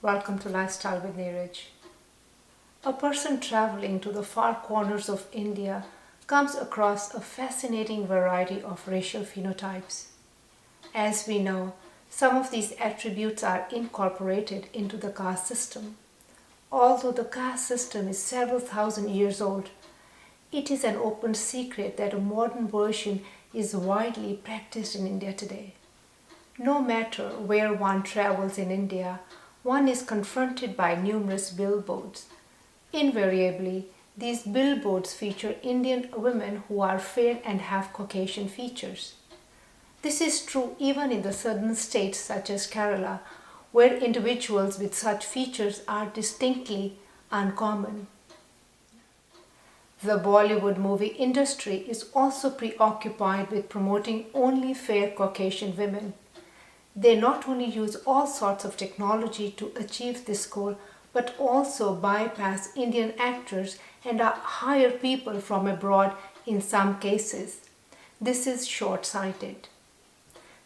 Welcome to Lifestyle with Neeraj. A person traveling to the far corners of India comes across a fascinating variety of racial phenotypes. As we know, some of these attributes are incorporated into the caste system. Although the caste system is several thousand years old, it is an open secret that a modern version is widely practiced in India today. No matter where one travels in India, one is confronted by numerous billboards. Invariably, these billboards feature Indian women who are fair and have Caucasian features. This is true even in the southern states such as Kerala, where individuals with such features are distinctly uncommon. The Bollywood movie industry is also preoccupied with promoting only fair Caucasian women. They not only use all sorts of technology to achieve this goal, but also bypass Indian actors and hire people from abroad in some cases. This is short sighted.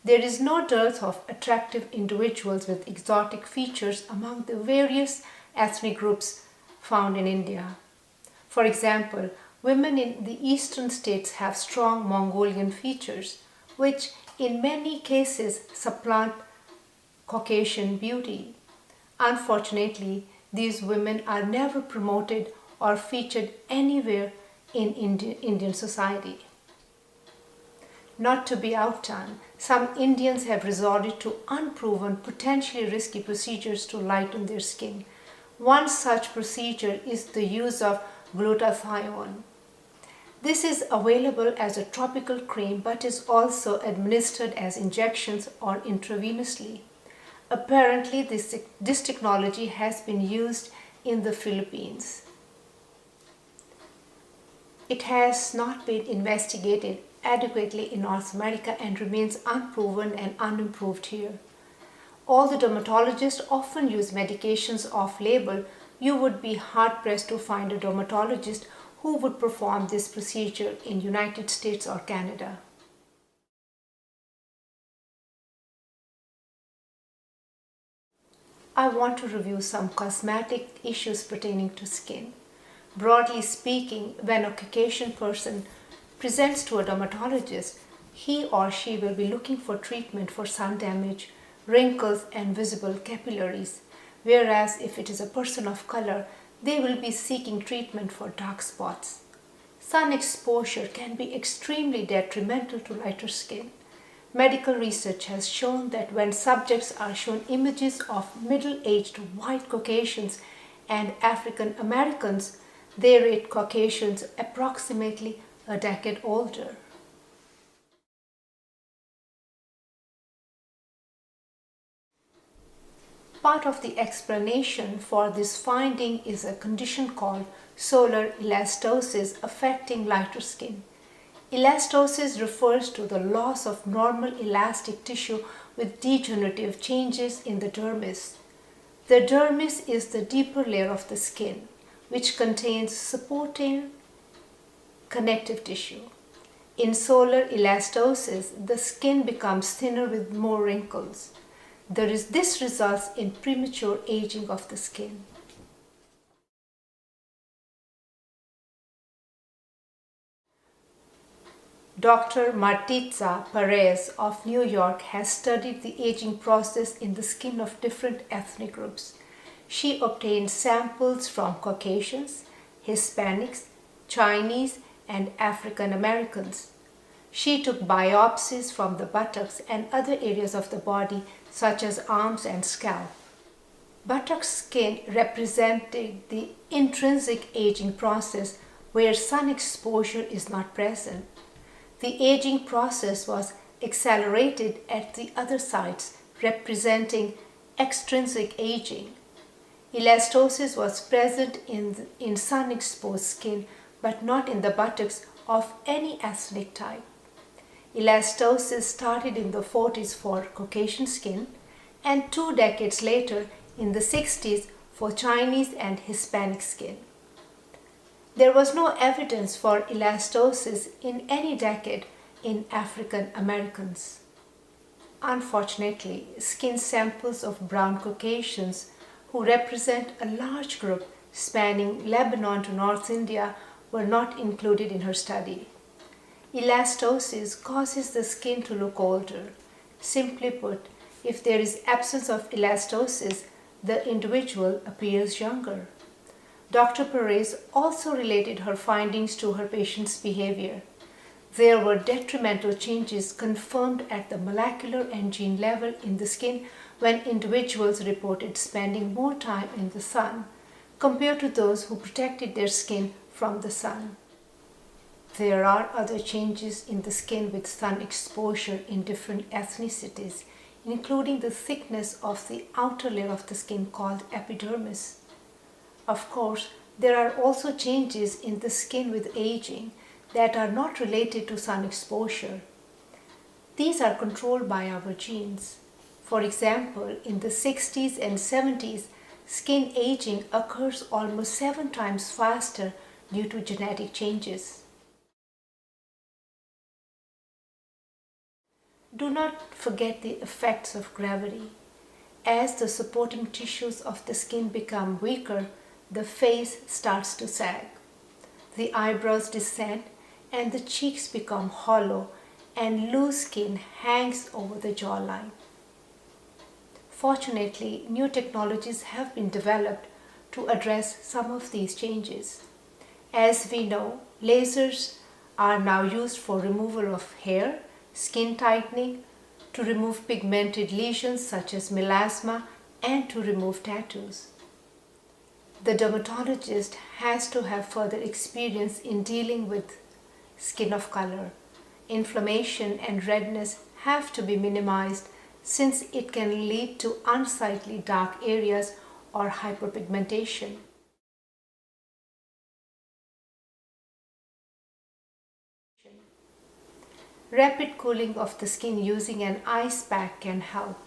There is no dearth of attractive individuals with exotic features among the various ethnic groups found in India. For example, women in the eastern states have strong Mongolian features, which in many cases supplant Caucasian beauty. Unfortunately, these women are never promoted or featured anywhere in Indian society. Not to be outdone, some Indians have resorted to unproven, potentially risky procedures to lighten their skin. One such procedure is the use of glutathione. This is available as a topical cream but is also administered as injections or intravenously. Apparently, this technology has been used in the Philippines. It has not been investigated adequately in North America and remains unproven and unimproved here. Although dermatologists often use medications off label, you would be hard pressed to find a dermatologist who would perform this procedure in United States or Canada. I want to review some cosmetic issues pertaining to skin. Broadly speaking, when a Caucasian person presents to a dermatologist, he or she will be looking for treatment for sun damage, wrinkles, and visible capillaries, whereas if it is a person of color, they will be seeking treatment for dark spots. Sun exposure can be extremely detrimental to lighter skin. Medical research has shown that when subjects are shown images of middle-aged white Caucasians and African Americans, they rate Caucasians approximately a decade older. Part of the explanation for this finding is a condition called solar elastosis affecting lighter skin. Elastosis refers to the loss of normal elastic tissue with degenerative changes in the dermis. The dermis is the deeper layer of the skin, which contains supporting connective tissue. In solar elastosis, the skin becomes thinner with more wrinkles. This results in premature aging of the skin. Dr. Martitza Perez of New York has studied the aging process in the skin of different ethnic groups. She obtained samples from Caucasians, Hispanics, Chinese, and African Americans. She took biopsies from the buttocks and other areas of the body such as arms and scalp. Buttock skin represented the intrinsic aging process where sun exposure is not present. The aging process was accelerated at the other sites, representing extrinsic aging. Elastosis was present in sun-exposed skin, but not in the buttocks of any ethnic type. Elastosis started in the 40s for Caucasian skin and 2 decades later in the 60s for Chinese and Hispanic skin. There was no evidence for elastosis in any decade in African Americans. Unfortunately, skin samples of brown Caucasians who represent a large group spanning Lebanon to North India, were not included in her study. Elastosis causes the skin to look older. Simply put, if there is absence of elastosis, the individual appears younger. Dr. Perez also related her findings to her patient's behavior. There were detrimental changes confirmed at the molecular and gene level in the skin when individuals reported spending more time in the sun compared to those who protected their skin from the sun. There are other changes in the skin with sun exposure in different ethnicities, including the thickness of the outer layer of the skin called epidermis. Of course, there are also changes in the skin with aging that are not related to sun exposure. These are controlled by our genes. For example, in the 60s and 70s, skin aging occurs almost 7 times faster due to genetic changes. Do not forget the effects of gravity. As the supporting tissues of the skin become weaker, the face starts to sag. The eyebrows descend and the cheeks become hollow and loose skin hangs over the jawline. Fortunately, new technologies have been developed to address some of these changes. As we know, lasers are now used for removal of hair, skin tightening, to remove pigmented lesions such as melasma, and to remove tattoos. The dermatologist has to have further experience in dealing with skin of color. Inflammation and redness have to be minimized since it can lead to unsightly dark areas or hyperpigmentation. Rapid cooling of the skin using an ice pack can help.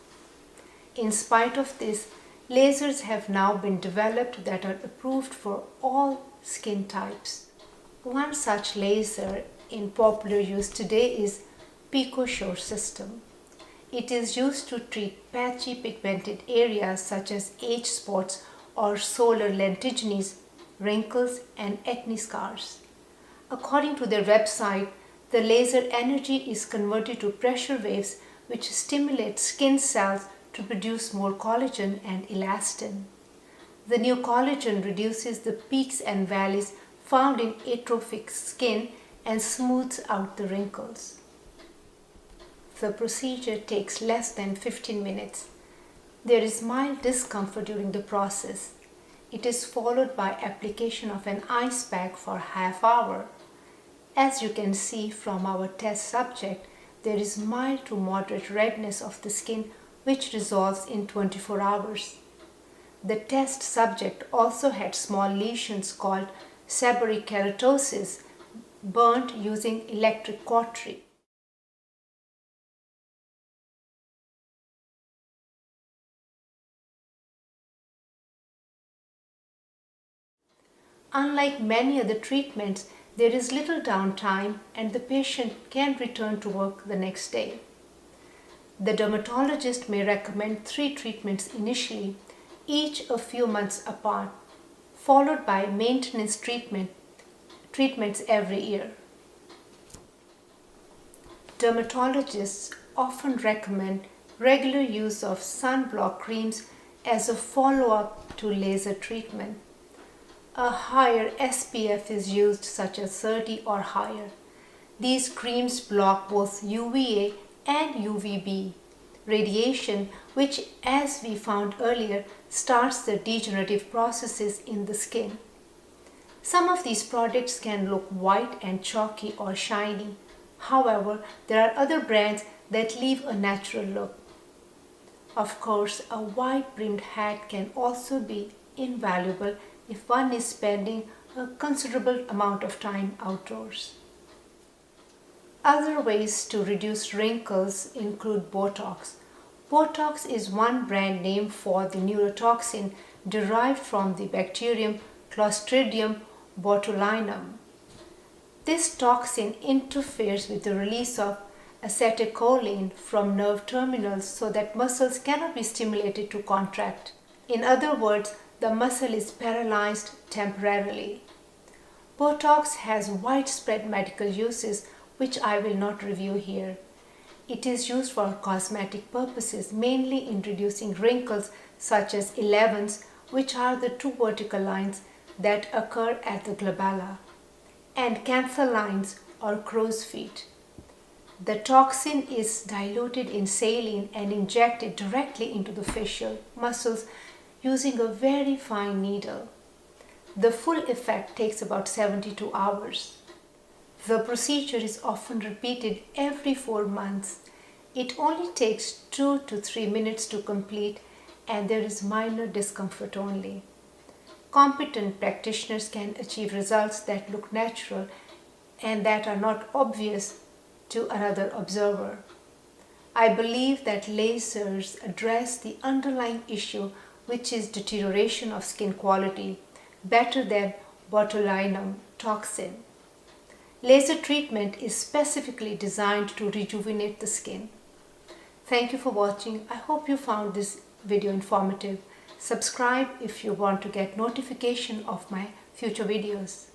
In spite of this, lasers have now been developed that are approved for all skin types. One such laser in popular use today is PicoSure system. It is used to treat patchy pigmented areas such as age spots or solar lentigines, wrinkles, and acne scars. According to their website, the laser energy is converted to pressure waves which stimulate skin cells to produce more collagen and elastin. The new collagen reduces the peaks and valleys found in atrophic skin and smooths out the wrinkles. The procedure takes less than 15 minutes. There is mild discomfort during the process. It is followed by application of an ice pack for half hour. As you can see from our test subject, there is mild to moderate redness of the skin which resolves in 24 hours. The test subject also had small lesions called seborrheic keratosis burnt using electric cautery. Unlike many other treatments, there is little downtime and the patient can return to work the next day. The dermatologist may recommend 3 treatments initially, each a few months apart, followed by maintenance treatments every year. Dermatologists often recommend regular use of sunblock creams as a follow-up to laser treatment. A higher SPF is used, such as 30 or higher. These creams block both UVA and UVB radiation, which, as we found earlier, starts the degenerative processes in the skin. Some of these products can look white and chalky or shiny. However, there are other brands that leave a natural look. Of course, a wide-brimmed hat can also be invaluable if one is spending a considerable amount of time outdoors. Other ways to reduce wrinkles include Botox. Botox is one brand name for the neurotoxin derived from the bacterium Clostridium botulinum. This toxin interferes with the release of acetylcholine from nerve terminals so that muscles cannot be stimulated to contract. In other words, the muscle is paralyzed temporarily. Botox has widespread medical uses which I will not review here. It is used for cosmetic purposes, mainly in reducing wrinkles such as 11s, which are the two vertical lines that occur at the glabella, and canthal lines or crow's feet. The toxin is diluted in saline and injected directly into the facial muscles using a very fine needle. The full effect takes about 72 hours. The procedure is often repeated every 4 months. It only takes 2 to 3 minutes to complete and there is minor discomfort only. Competent practitioners can achieve results that look natural and that are not obvious to another observer. I believe that lasers address the underlying issue, which is deterioration of skin quality, better than botulinum toxin. Laser treatment is specifically designed to rejuvenate the skin. Thank you for watching. I hope you found this video informative. Subscribe if you want to get notification of my future videos.